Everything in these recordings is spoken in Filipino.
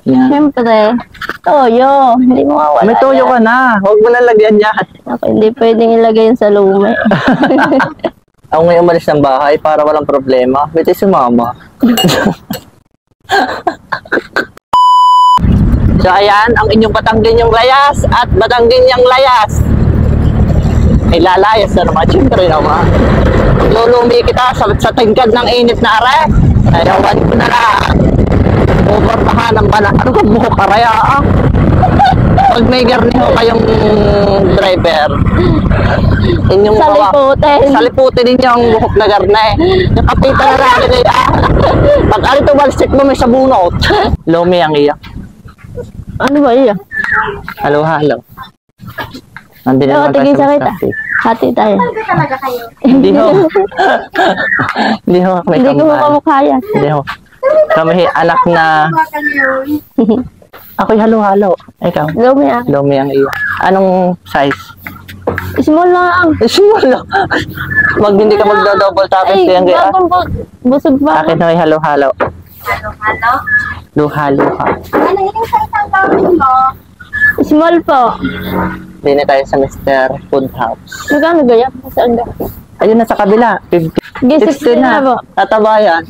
Yan. Siyempre, toyo. Hindi mo mawala. May toyo ka na. Huwag mo lalagyan yan. Ako, hindi pwedeng ilagay yun sa lumi. Ako ngayon umalis ng bahay para walang problema. Wait, si mama. So ayan, ang inyong Batanggenyong layas at Batanggenyang layas. Ay lalayas na naman, siyempre naman. Lulumi kita sa tingkad ng init na are. Ayawan ko na lang. Overpahan ng bala. Ano ka buhok karaya ah? Pag may garniho kayong driver, inyong Saliputin. Saliputin ninyo ang buhok na garne. Yung kapita na natin nila. Pag alito balsik mo may sabunot. Lumi ang iya. Ano ba iya? Halo. Nandun naman tigil tayo sa sa kita. traffic. Hati tayo. Hindi ho. Hindi ho kami Hindi ko kambal. makamukha yan. Hindi ho. Kami anak na... Ako'y halo-halo. Ikaw? Lumi ah. Lumi ang iya. Anong size? Small lang. Small lang. Hindi ka magdo-double tapos Ay, yan kaya. bagong busog pa. Akin ho'y halo-halo. Halo-halo? Luhalo ka. Ano yung sa isang gawin mo? Small po. Hindi na tayo sa Mr. Food House. Magkano gaya? Saan ba? Ayun na sa kabila. 50. Sige, 60 60 na po. Tatabayan.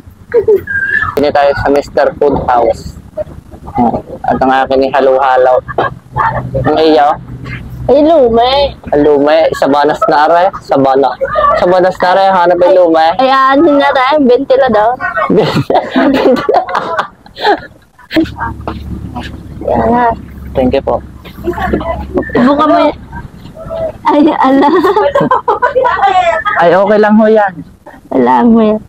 Hindi tayo sa Mr. Food House. At ang akin ni halo-halo. Ang iyo? Ay, lumi. Lume, sa banas na are. Sa banas na are, hanap ay lume. Ay, aanin na tayo. 20 na daw. Yan na. Thank you po. Buka mo yan. Ay, ala. Ay, okay lang ho yan. Alam mo yan.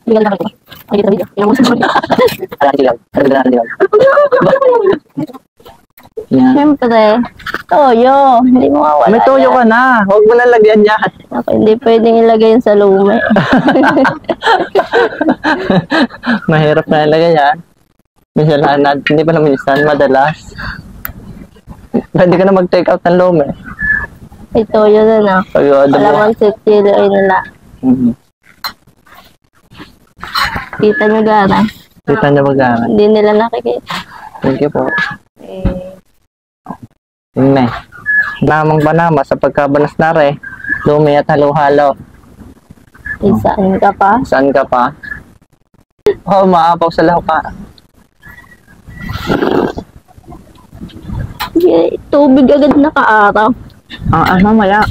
Tingnan lang ako. Ay, ito video. Tingnan mo sa video. Alam. Yan. Siyempre, toyo. Hindi mo mawala. May toyo ka na. Huwag mo lalagyan yan. Ako, hindi pwedeng ilagay yun sa lumi. Mahirap na ilagay yan. Minsan, hindi pa naman minsan, madalas. Pwede ka na mag-take out ng lome. May toyo na na. Pag-order mo. Alaman sa kilo ay nila. Mhm. Kita nyo gara. Kita niya mag-aaral. Hindi nila nakikita. Thank you po. Eh, Yun na eh. Namang banama sa pagkabanas na re. Lumi at halo-halo. isaan ka pa. Saan ka pa? Oh, maapaw sa ka. Sige, tubig agad nakaaraw. Mamaya.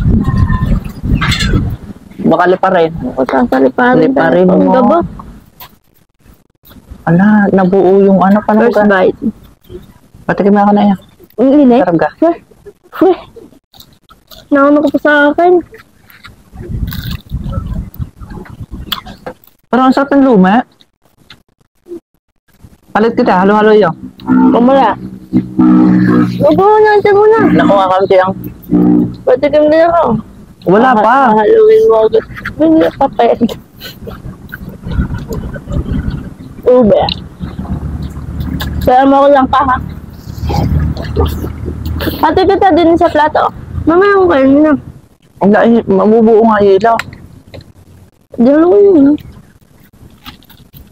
Baka lipa rin. Sasaliparin Liparin Ang mo. gabo. Ala, nabuo yung ano pa First bite. Patikim ako na yan. Ang init. Sarap ka. Uy. Nauna ko pa sa akin. Parang ang sarap ng luma. Palit kita, halo-halo yun. Kumula. Upo na, siya muna. Nakuha kami ang... Patikim din ako. Wala pa. Haluin mo agad. Hindi pa pwede. Ube. Kaya mo ko lang pa ha. Pati kita din sa plato. Mamaya ko kayo na. Ang dahil, mabubuo nga ilaw. Di mo lang.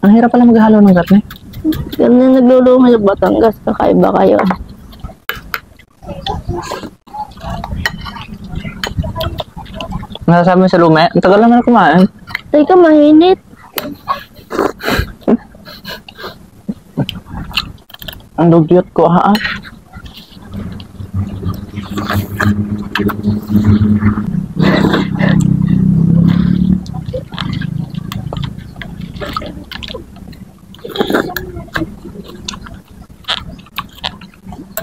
Ang hirap pala maghalo ng garne. Ganun naglulungan yung Batangas. Kakaiba kayo. Nasasabi mo sa lume, ang tagal naman na kumain. Teka, mahinit. Ang dugyot ko, ha?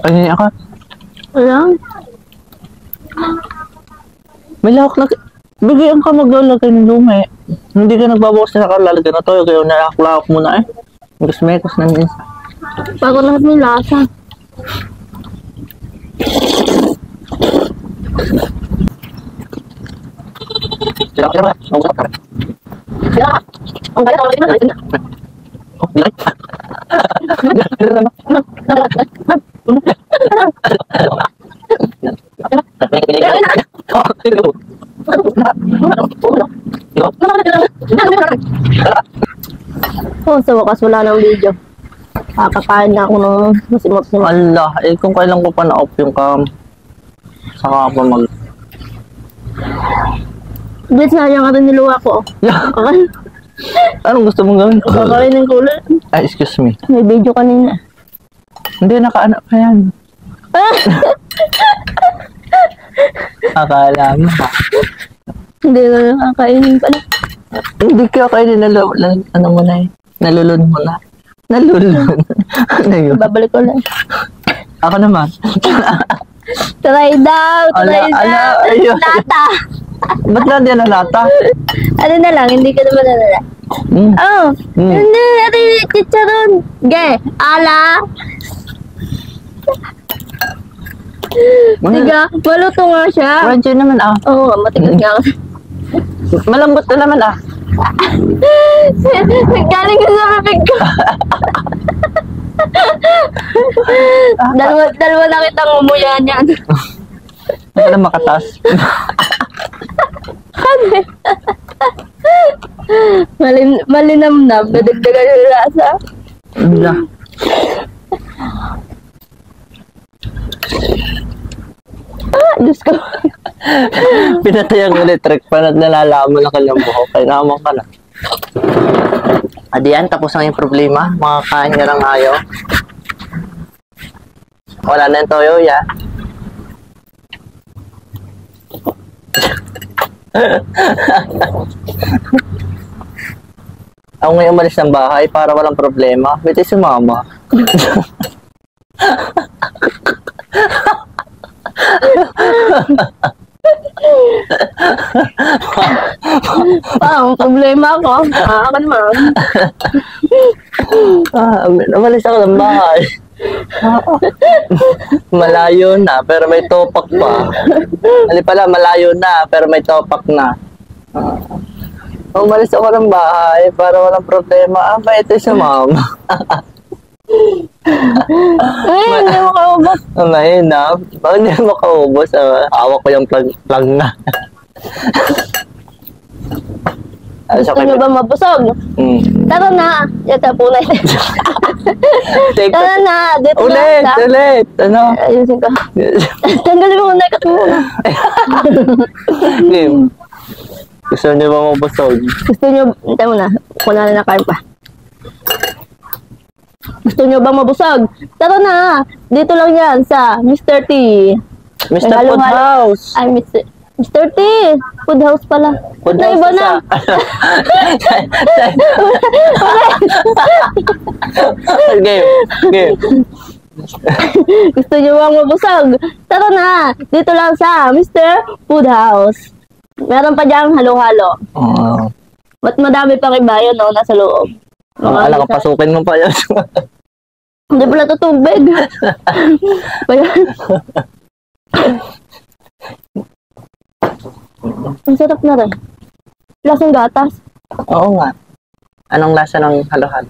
Ay, ako. Alam. May lahok na... Bigyan ka maglalagay ng lume. Hindi ka nagbabawas na nakalalagay na toyo, kaya nalahok-lahok mo na eh. Mekos na minsan. Bago lahat may lasa. Sila ka. Mag-usap ka. Ang kaya tawag na. Oh, dilay. Oh, sa wakas wala ng video. Kakapain na ako ng masimot-simot. Allah, eh kung kailan ko pa na-off yung cam. Saka pa mag... Blitz na yung atin niluwa ko. Okay. Anong gusto mong gawin? Kakain ng kulay. Ay, excuse me. May video kanina. Hindi, nakaanak pa yan. Akala mo. Hindi na nakakainin pala. Hindi ka kayo ano mo na eh. Nalulun mo na. Nalulun. Ano yun? Babalik ko lang. Ako naman. Try daw! Try Ala, daw! ayun. Nata! Ba't lang din nalata? Ano na lang, hindi ka naman nalala. Hmm. Oh! Hmm. Hindi! Ano yung chicharon? Ge! Ala! Tiga, maluto nga siya. Radyo naman ah. Oo, matigas nga kasi. Malambot na naman ah. Naggaling ka sa bibig ko. dalawa na kitang umuyan yan. Wala makatas. Malinamnam, nadagdagan yung lasa. Wala. Diyos ko. Pinatay ang electric fan at nalalaman na kanyang buhok. Kaya naman ka na. Adiyan, tapos ang yung problema. Makakain ka ng ayaw. Wala na yung toyo, ya. Ako ngayon umalis ng bahay para walang problema. Biti si mama. Ang problema ko. Ako naman. Umalis ako ng bahay. Malayo na, pero may topak pa.Ali pala, malayo na, pero may topak na. Umalis ako ng bahay para walang problema. Ito si mama. Ay, hindi mo kaubos. Mahina. Bakit hindi mo makaubos? Hawak ko yung plug na. Gusto nyo ba mabusog? Tara na. Yata po na ito. Tara na. Dito Ulit! na. Ulit! Ano? Ayusin ko. Tanggalin mo muna ikaw muna. Game. Gusto niyo ba mabusog? Gusto nyo, hintay mo na. Kuna na kain pa. Gusto nyo ba mabusog? Tara na. Dito lang yan sa Mr. T. Mr. May Food halo-halo. House! Ay, Mr. T. Food House pala. Food na House iba na na. Game. Game. Gusto nyo bang mabusog? Tara na. Dito lang sa Mr. Food House. Meron pa diyang halo-halo. Oo. Ba't madami pang iba yun, no? Nasa loob. Alam ko, pasukin mo pa yan. Hindi pala ito tubig. Ang sarap na rin. Lasang gatas. Oo nga. Anong lasa ng halo-halo?